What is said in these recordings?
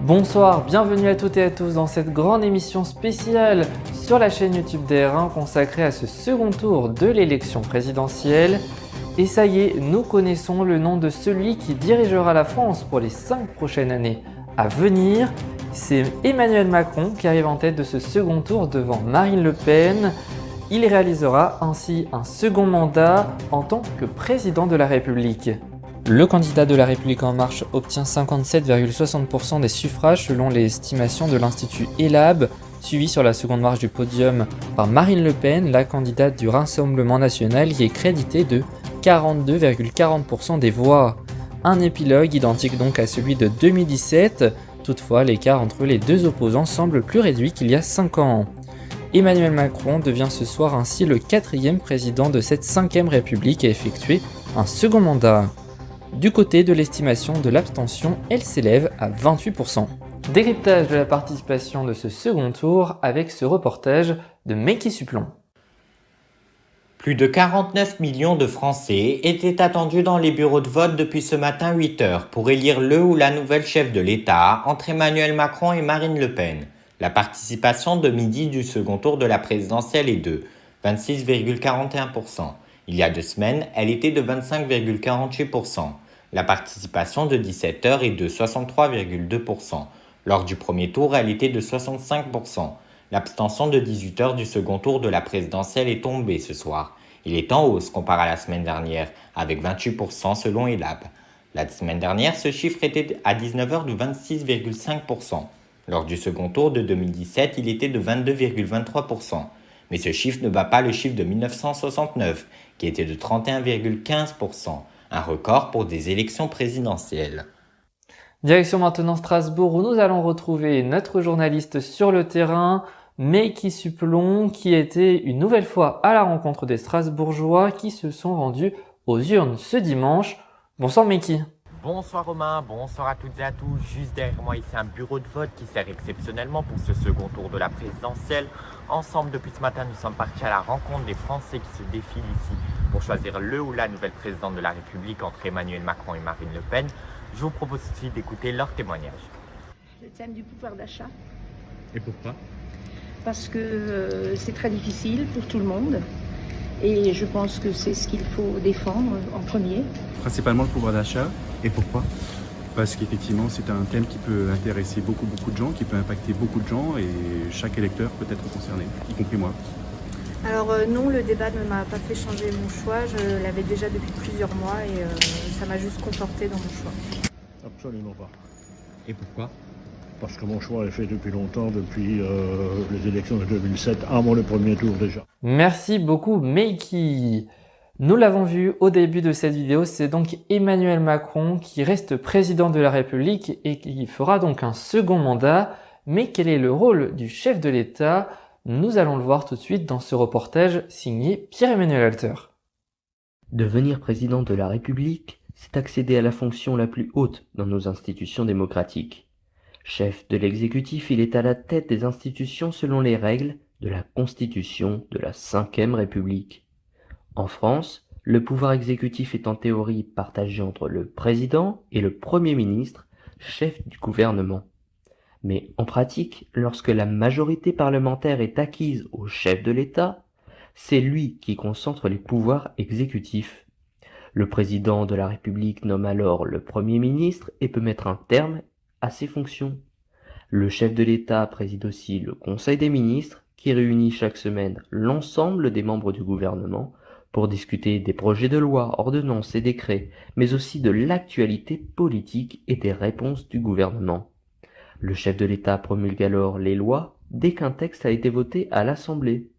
Bonsoir, bienvenue à toutes et à tous dans cette grande émission spéciale sur la chaîne YouTube DR1 consacrée à ce second tour de l'élection présidentielle. Et ça y est, nous connaissons le nom de celui qui dirigera la France pour les 5 prochaines années à venir. C'est Emmanuel Macron qui arrive en tête de ce second tour devant Marine Le Pen. Il réalisera ainsi un second mandat en tant que président de la République. Le candidat de La République En Marche obtient 57,60% des suffrages selon les estimations de l'Institut ELAB, suivi sur la seconde marche du podium par Marine Le Pen, la candidate du Rassemblement National qui est créditée de 42,40% des voix. Un épilogue identique donc à celui de 2017, toutefois l'écart entre les deux opposants semble plus réduit qu'il y a 5 ans. Emmanuel Macron devient ce soir ainsi le 4e président de cette 5e République à effectuer un second mandat. Du côté de l'estimation de l'abstention, elle s'élève à 28%. Décryptage de la participation de ce second tour avec ce reportage de Meiki Suplon. Plus de 49 millions de Français étaient attendus dans les bureaux de vote depuis ce matin 8 h pour élire le ou la nouvelle chef de l'État entre Emmanuel Macron et Marine Le Pen. La participation de midi du second tour de la présidentielle est de 26,41%. Il y a 2 semaines, elle était de 25,48%. La participation de 17 h est de 63,2%. Lors du premier tour, elle était de 65%. L'abstention de 18 h du second tour de la présidentielle est tombée ce soir. Il est en hausse comparé à la semaine dernière, avec 28% selon ELAB. La semaine dernière, ce chiffre était à 19 h de 26,5%. Lors du second tour de 2017, il était de 22,23%. Mais ce chiffre ne bat pas le chiffre de 1969, qui était de 31,15%, un record pour des élections présidentielles. Direction maintenant Strasbourg où nous allons retrouver notre journaliste sur le terrain, Meiki Suplon, qui était une nouvelle fois à la rencontre des Strasbourgeois qui se sont rendus aux urnes ce dimanche. Bonsoir Meiki. Bonsoir Romain, bonsoir à toutes et à tous. Juste derrière moi ici un bureau de vote qui sert exceptionnellement pour ce second tour de la présidentielle. Ensemble depuis ce matin nous sommes partis à la rencontre des Français qui se défilent ici pour choisir le ou la nouvelle présidente de la République entre Emmanuel Macron et Marine Le Pen. Je vous propose aussi d'écouter leur témoignage. Le thème du pouvoir d'achat. Et pourquoi? Parce que c'est très difficile pour tout le monde et je pense que c'est ce qu'il faut défendre en premier. Principalement le pouvoir d'achat. Et pourquoi? Parce qu'effectivement c'est un thème qui peut intéresser beaucoup de gens, qui peut impacter beaucoup de gens et chaque électeur peut être concerné, y compris moi. Alors non, le débat ne m'a pas fait changer mon choix, je l'avais déjà depuis plusieurs mois et ça m'a juste conforté dans mon choix. Absolument pas. Et pourquoi? Parce que mon choix est fait depuis longtemps, depuis les élections de 2007, avant le premier tour déjà. Merci beaucoup Meiki. Nous l'avons vu au début de cette vidéo, c'est donc Emmanuel Macron qui reste président de la République et qui fera donc un second mandat. Mais quel est le rôle du chef de l'État? Nous allons le voir tout de suite dans ce reportage signé Pierre-Emmanuel Alter. Devenir président de la République, c'est accéder à la fonction la plus haute dans nos institutions démocratiques. Chef de l'exécutif, il est à la tête des institutions selon les règles de la Constitution de la 5e République. En France, le pouvoir exécutif est en théorie partagé entre le président et le Premier ministre, chef du gouvernement. Mais en pratique, lorsque la majorité parlementaire est acquise au chef de l'État, c'est lui qui concentre les pouvoirs exécutifs. Le président de la République nomme alors le Premier ministre et peut mettre un terme à ses fonctions. Le chef de l'État préside aussi le Conseil des ministres qui réunit chaque semaine l'ensemble des membres du gouvernement pour discuter des projets de loi, ordonnances et décrets, mais aussi de l'actualité politique et des réponses du gouvernement. Le chef de l'État promulgue alors les lois dès qu'un texte a été voté à l'Assemblée.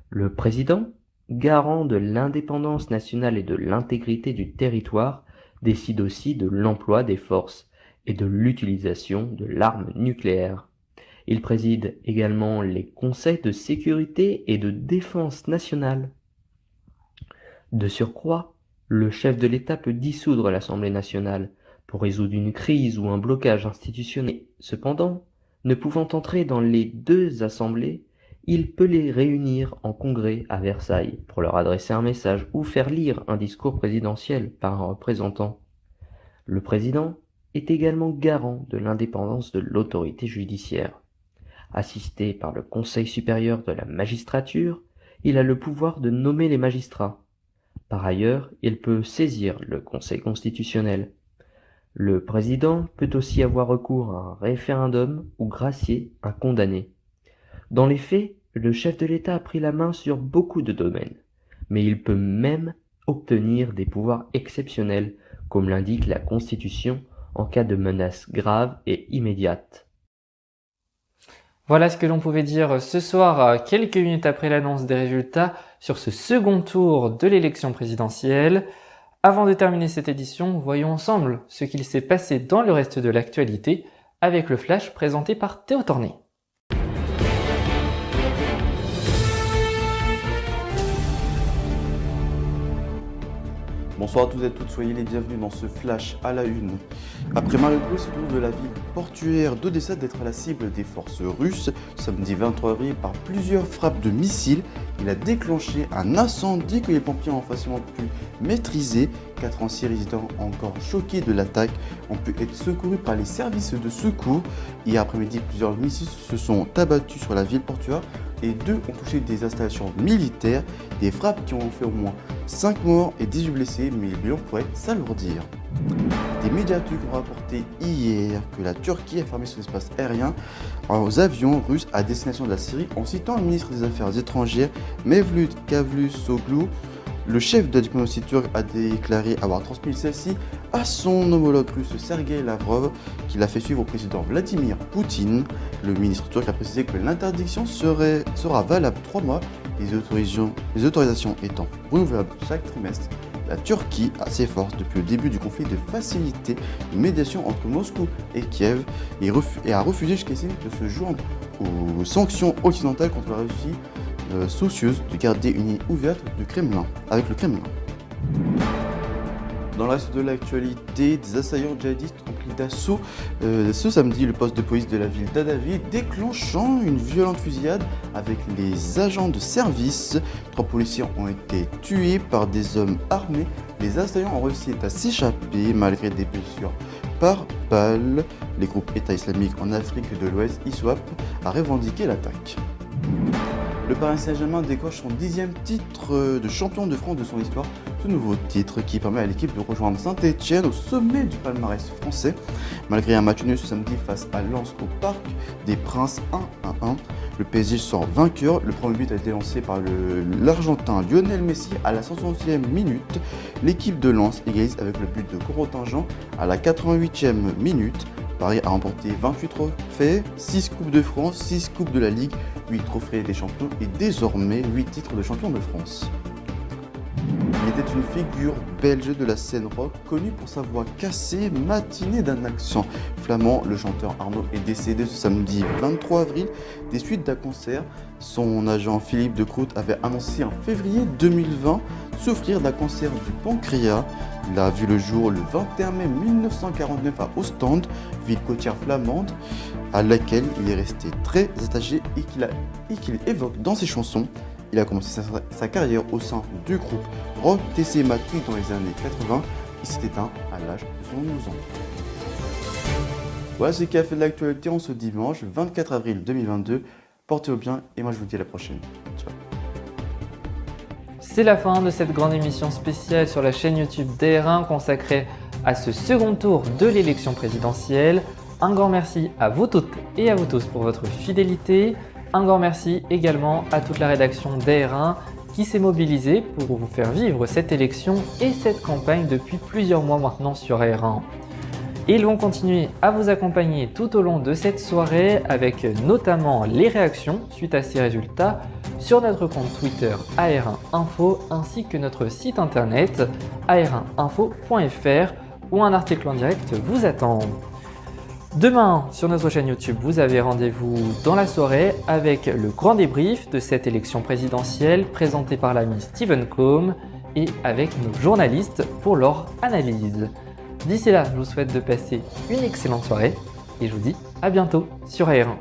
Le président, garant de l'indépendance nationale et de l'intégrité du territoire, décide aussi de l'emploi des forces et de l'utilisation de l'arme nucléaire. Il préside également les conseils de sécurité et de défense nationale. De surcroît, le chef de l'État peut dissoudre l'Assemblée nationale pour résoudre une crise ou un blocage institutionnel. Cependant, ne pouvant entrer dans les deux assemblées, il peut les réunir en congrès à Versailles pour leur adresser un message ou faire lire un discours présidentiel par un représentant. Le président est également garant de l'indépendance de l'autorité judiciaire. Assisté par le Conseil supérieur de la magistrature, il a le pouvoir de nommer les magistrats. Par ailleurs, il peut saisir le Conseil constitutionnel. Le président peut aussi avoir recours à un référendum ou gracier un condamné. Dans les faits, le chef de l'État a pris la main sur beaucoup de domaines, mais il peut même obtenir des pouvoirs exceptionnels, comme l'indique la Constitution, en cas de menace grave et immédiate. Voilà ce que l'on pouvait dire ce soir, quelques minutes après l'annonce des résultats sur ce second tour de l'élection présidentielle. Avant de terminer cette édition, voyons ensemble ce qu'il s'est passé dans le reste de l'actualité avec le flash présenté par Théo Torné. Bonsoir à tous et à toutes, soyez les bienvenus dans ce flash à la une. Après Mariupol, c'est tour de la ville portuaire d'Odessa d'être la cible des forces russes. Samedi 23 avril, par plusieurs frappes de missiles, il a déclenché un incendie que les pompiers ont facilement pu maîtriser. 4 anciens résidents encore choqués de l'attaque ont pu être secourus par les services de secours. Hier après-midi, plusieurs missiles se sont abattus sur la ville portuaire et 2 ont touché des installations militaires, des frappes qui ont fait au moins 5 morts et 18 blessés, mais le bilan pourrait s'alourdir. Des médias turcs ont rapporté hier que la Turquie a fermé son espace aérien aux avions russes à destination de la Syrie en citant le ministre des Affaires étrangères Mevlut Cavusoglu. Le chef de la diplomatie turque a déclaré avoir transmis celle-ci à son homologue russe Sergei Lavrov, qui l'a fait suivre au président Vladimir Poutine. Le ministre turc a précisé que l'interdiction sera valable 3 mois, les autorisations étant renouvelables chaque trimestre. La Turquie a s'efforce depuis le début du conflit de faciliter une médiation entre Moscou et Kiev et a refusé jusqu'ici de se joindre aux sanctions occidentales contre la Russie, soucieuse de garder une ligne ouverte avec le Kremlin. Dans le reste de l'actualité, des assaillants djihadistes ont pris d'assaut ce samedi le poste de police de la ville d'Adavi, déclenchant une violente fusillade avec les agents de service. 3 policiers ont été tués par des hommes armés. Les assaillants ont réussi à s'échapper malgré des blessures par balle. Les groupes État islamique en Afrique de l'Ouest, ISWAP, a revendiqué l'attaque. Le Paris Saint-Germain décoche son 10e titre de champion de France de son histoire. Ce nouveau titre qui permet à l'équipe de rejoindre Saint-Etienne au sommet du palmarès français. Malgré un match nul ce samedi face à Lens au Parc des Princes 1-1, le PSG sort vainqueur. Le premier but a été lancé par l'Argentin Lionel Messi à la 160e minute. L'équipe de Lens égalise avec le but de Corentin-Jean à la 88e minute. Paris a remporté 28 trophées, 6 Coupes de France, 6 Coupes de la Ligue, 8 trophées des champions et désormais 8 titres de champion de France. Il était une figure belge de la scène rock, connue pour sa voix cassée, matinée d'un accent flamand. Le chanteur Arnaud est décédé ce samedi 23 avril des suites d'un cancer. Son agent Philippe de Crout avait annoncé en février 2020 souffrir d'un cancer du pancréas. Il a vu le jour le 21 mai 1949 à Ostende, ville côtière flamande, à laquelle il est resté très attaché et qu'il évoque dans ses chansons. Il a commencé sa carrière au sein du groupe Rock TC Matrix dans les années 80. Il s'est éteint à l'âge de 72 ans. Voilà ce qui a fait de l'actualité en ce dimanche 24 avril 2022. Portez-vous bien et moi je vous dis à la prochaine. Ciao. C'est la fin de cette grande émission spéciale sur la chaîne YouTube DR1 consacrée à ce second tour de l'élection présidentielle. Un grand merci à vous toutes et à vous tous pour votre fidélité. Un grand merci également à toute la rédaction DR1 qui s'est mobilisée pour vous faire vivre cette élection et cette campagne depuis plusieurs mois maintenant sur R1. Et ils vont continuer à vous accompagner tout au long de cette soirée avec notamment les réactions suite à ces résultats sur notre compte Twitter AR1Info ainsi que notre site internet ar1info.fr où un article en direct vous attend. Demain, sur notre chaîne YouTube, vous avez rendez-vous dans la soirée avec le grand débrief de cette élection présidentielle présenté par l'ami Stephen Combe et avec nos journalistes pour leur analyse. D'ici là, je vous souhaite de passer une excellente soirée et je vous dis à bientôt sur AR1.